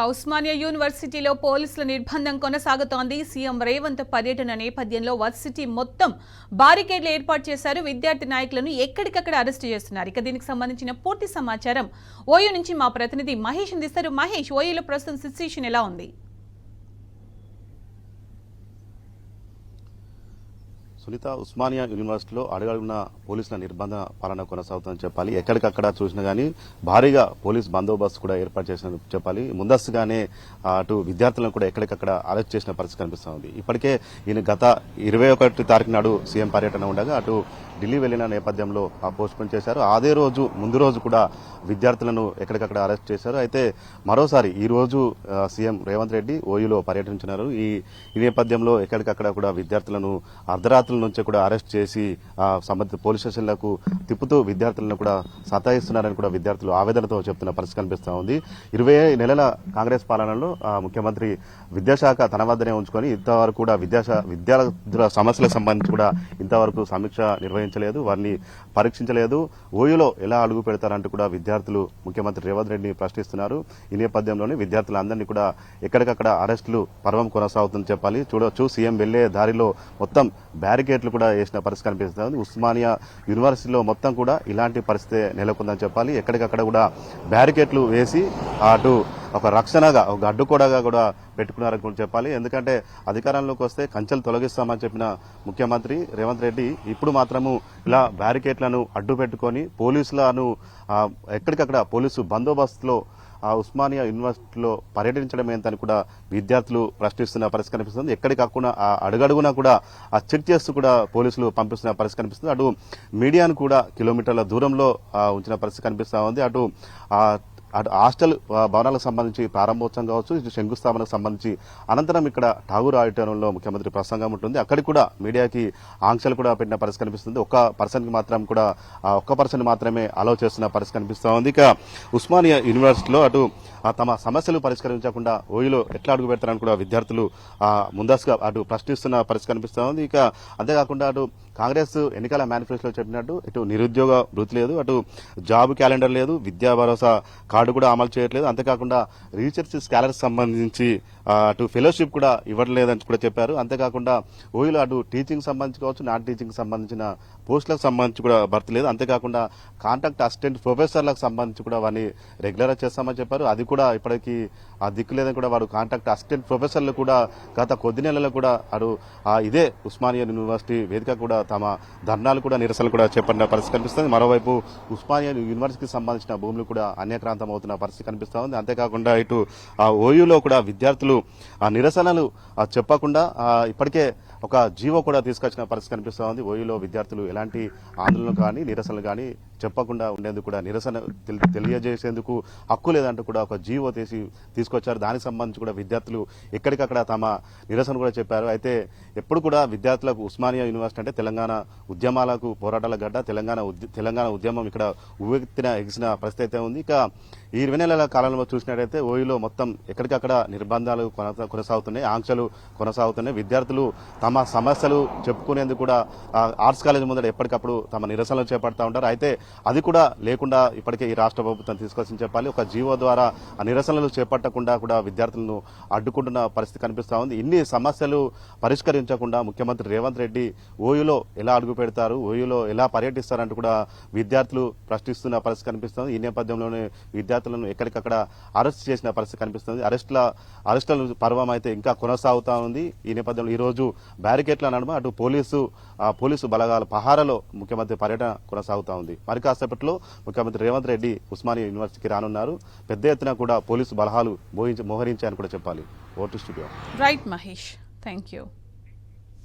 ఉస్మానియా యూనివర్సిటీలో పోలీసుల నిర్బంధం కొనసాగుతోంది. సీఎం రేవంత్ పర్యటన నేపథ్యంలో వర్సిటీ మొత్తం బారికేడ్లు ఏర్పాటు చేశారు. విద్యార్థి నాయకులను ఎక్కడికక్కడ అరెస్టు చేస్తున్నారు. ఇక దీనికి సంబంధించిన పూర్తి సమాచారం ఓయూ నుంచి మా ప్రతినిధి మహేష్ అందిస్తారు. మహేష్, ఓయూలో ప్రస్తుతం సిచ్యుయేషన్ ఎలా ఉంది? సునీత, ఉస్మానియా యూనివర్సిటీలో అడుగడుగున పోలీసుల నిర్బంధ పాలన కొనసాగుతుందని చెప్పాలి. ఎక్కడికక్కడ చూసినా గానీ భారీగా పోలీస్ బందోబస్తు కూడా ఏర్పాటు చేసిన చెప్పాలి. ముందస్తుగానే అటు విద్యార్థులను కూడా ఎక్కడికక్కడ అరెస్ట్ చేసిన పరిస్థితి కనిపిస్తోంది. ఇప్పటికే ఈయన గత 21 తారీఖు నాడు సీఎం పర్యటన ఉండగా అటు ఢిల్లీ వెళ్లిన నేపథ్యంలో పోస్ట్పోన్ చేశారు. అదే రోజు ముందు రోజు కూడా విద్యార్థులను ఎక్కడికక్కడ అరెస్ట్ చేశారు. అయితే మరోసారి ఈ రోజు సీఎం రేవంత్ రెడ్డి ఓయూలో పర్యటించినారు. ఈ నేపథ్యంలో ఎక్కడికక్కడ కూడా విద్యార్థులను అర్ధరాత్రుల నుంచి కూడా అరెస్ట్ చేసి సంబంధిత పోలీస్ స్టేషన్లకు తిప్పుతూ విద్యార్థులను కూడా సతాయిస్తున్నారని కూడా విద్యార్థులు ఆవేదనతో చెప్తున్న పరిస్థితి కనిపిస్తూ ఉంది. 20 నెలల కాంగ్రెస్ పాలనలో ముఖ్యమంత్రి విద్యాశాఖ తన వద్దనే ఉంచుకొని ఇంతవరకు కూడా విద్యార్థుల సమస్యలకు సంబంధించి కూడా ఇంతవరకు సమీక్ష నిర్వహించలేదు, వారిని పరీక్షించలేదు. ఓయూలో ఎలా అడుగు పెడతారంటూ కూడా విద్యార్థులు ముఖ్యమంత్రి రేవంత్ రెడ్డిని ప్రశ్నిస్తున్నారు. ఈ నేపథ్యంలోనే విద్యార్థులందరినీ కూడా ఎక్కడికక్కడ అరెస్టులు పర్వం కొనసాగుతుందని చెప్పాలి. చూడొచ్చు, సీఎం వెళ్లే దారిలో మొత్తం బ్యారికేడ్లు కూడా వేసిన పరిస్థితి కనిపిస్తుంది. ఉస్మానియా యూనివర్సిటీలో మొత్తం కూడా ఇలాంటి పరిస్థితి నెలకొందని చెప్పాలి. ఎక్కడికక్కడ కూడా బ్యారికేడ్లు వేసి అటు ఒక రక్షణగా, ఒక అడ్డుకోడగా కూడా పెట్టుకున్నారని కూడా చెప్పాలి. ఎందుకంటే అధికారంలోకి వస్తే కంచెలు తొలగిస్తామని చెప్పిన ముఖ్యమంత్రి రేవంత్ రెడ్డి ఇప్పుడు మాత్రము ఇలా బ్యారికేడ్లను అడ్డు పెట్టుకొని పోలీసులను ఎక్కడికక్కడ పోలీసు బందోబస్తులో ఉస్మానియా యూనివర్సిటీలో పర్యటించడం ఏంటని కూడా విద్యార్థులు ప్రశ్నిస్తున్న పరిస్థితి కనిపిస్తుంది. ఎక్కడికక్కడ అడుగడుగునా కూడా చెక్ చేస్తూ కూడా పోలీసులు పంపిస్తున్న పరిస్థితి కనిపిస్తుంది. అటు మీడియాను కూడా కిలోమీటర్ల దూరంలో ఉంచిన పరిస్థితి కనిపిస్తూ ఉంది. అటు హాస్టల్ భవనాలకు సంబంధించి ప్రారంభోత్సవం కావచ్చు, ఇటు శంకుస్థాపనకు సంబంధించి అనంతరం ఇక్కడ ఠాగూర్ ఆడిటోరియంలో ముఖ్యమంత్రి ప్రసంగం ఉంటుంది. అక్కడికి కూడా మీడియాకి ఆంక్షలు కూడా పెట్టిన పరిస్థితి కనిపిస్తుంది. ఒక్క పర్సన్ మాత్రమే అలౌ చేస్తున్న పరిస్థితి కనిపిస్తూ ఉంది. ఇక ఉస్మానియా యూనివర్సిటీలో అటు తమ సమస్యలు పరిష్కరించకుండా ఓయూలో ఎట్లా అడుగు పెడతారని కూడా విద్యార్థులు ముందస్తుగా అటు ప్రశ్నిస్తున్న పరిస్థితి కనిపిస్తూ ఉంది. ఇక అంతేకాకుండా అటు కాంగ్రెస్ ఎన్నికల మేనిఫెస్టోలో చెప్పినట్టు ఇటు నిరుద్యోగ వృత్తి లేదు, అటు జాబ్ క్యాలెండర్ లేదు, విద్యా భరోసా కార్డు కూడా అమలు చేయట్లేదు. అంతేకాకుండా రీసెర్చ్ స్కాలర్స్ సంబంధించి అటు ఫెలోషిప్ కూడా ఇవ్వట్లేదని కూడా చెప్పారు. అంతేకాకుండా ఓయూలో అటు టీచింగ్ సంబంధించి కావచ్చు, నాన్ టీచింగ్ సంబంధించిన పోస్టులకు సంబంధించి కూడా భర్తీ లేదు. అంతేకాకుండా కాంట్రాక్ట్ అసిస్టెంట్ ప్రొఫెసర్లకు సంబంధించి కూడా వారిని రెగ్యులర్ చేస్తామని చెప్పారు. అది కూడా ఇప్పటికీ ఆ దిక్కు లేదని కూడా వారు కాంట్రాక్ట్ అసిస్టెంట్ ప్రొఫెసర్లు కూడా గత కొద్ది నెలల్లో కూడా అటు ఇదే ఉస్మానియా యూనివర్సిటీ వేదిక కూడా తమ ధర్నాలు కూడా నిరసనలు కూడా చేపట్టిన పరిస్థితి కనిపిస్తుంది. మరోవైపు ఉస్మానియా యూనివర్సిటీకి సంబంధించిన భూములు కూడా అన్యక్రాంతం అవుతున్న పరిస్థితి కనిపిస్తూ ఉంది. అంతేకాకుండా ఇటు ఓయూలో కూడా విద్యార్థులు నిరసనలు చెప్పకుండా ఇప్పటికే ఒక జీవో కూడా తీసుకొచ్చిన పరిస్థితి కనిపిస్తూ ఉంది. ఓయూలో విద్యార్థులు ఎలాంటి ఆందోళనలు కానీ నిరసనలు కానీ చెప్పకుండా ఉండేందుకు కూడా నిరసన తెలియజేసేందుకు హక్కు లేదంటూ కూడా ఒక జీవో తీసుకొచ్చారు. దానికి సంబంధించి కూడా విద్యార్థులు ఎక్కడికక్కడ తమ నిరసన కూడా చెప్పారు. అయితే ఎప్పుడు కూడా విద్యార్థులకు ఉస్మానియా యూనివర్సిటీ అంటే తెలంగాణ ఉద్యమాలకు పోరాటాల గడ్డ, తెలంగాణ ఉద్యమం ఇక్కడ ఉవ్వెత్తిన ఎగిసిన పరిస్థితి అయితే ఉంది. ఇక ఈ 20 నెలల కాలంలో చూసినట్టయితే ఓయూలో మొత్తం ఎక్కడికక్కడ నిర్బంధాలు కొనసాగుతున్నాయి, ఆంక్షలు కొనసాగుతున్నాయి. విద్యార్థులు తమ సమస్యలు చెప్పుకునేందుకు కూడా ఆర్ట్స్ కాలేజ్ ముందర ఎప్పటికప్పుడు తమ నిరసనలు చేపడతా ఉంటారు. అయితే అది కూడా లేకుండా ఇప్పటికే ఈ రాష్ట్ర ప్రభుత్వం తీసుకొచ్చి చెప్పాలి, ఒక జీవో ద్వారా ఆ నిరసనలు చేపట్టకుండా కూడా విద్యార్థులను అడ్డుకుంటున్న పరిస్థితి కనిపిస్తూ ఉంది. ఇన్ని సమస్యలు పరిష్కరించకుండా ముఖ్యమంత్రి రేవంత్ రెడ్డి ఓయూలో ఎలా అడుగు పెడతారు, ఓయూలో ఎలా పర్యటిస్తారంటూ కూడా విద్యార్థులు ప్రశ్నిస్తున్న పరిస్థితి కనిపిస్తుంది. ఈ నేపథ్యంలోనే విద్యార్థులను ఎక్కడికక్కడ అరెస్ట్ చేసిన పరిస్థితి కనిపిస్తుంది. అరెస్టుల పర్వం అయితే ఇంకా కొనసాగుతా ఉంది. ఈ నేపథ్యంలో ఈ రోజు బ్యారికేడ్ల నడుమ అటు పోలీసు బలగాల పహారాలో ముఖ్యమంత్రి పర్యటన కొనసాగుతా ఉంది. మరి కాసేపట్లో ముఖ్యమంత్రి రేవంత్ రెడ్డి ఉస్మానియా యూనివర్సిటీకి రానున్నారు. పెద్ద ఎత్తున కూడా పోలీసు బలగాలు మోహరించాయని కూడా చెప్పాలి. Vote studio. Right Mahesh, thank you.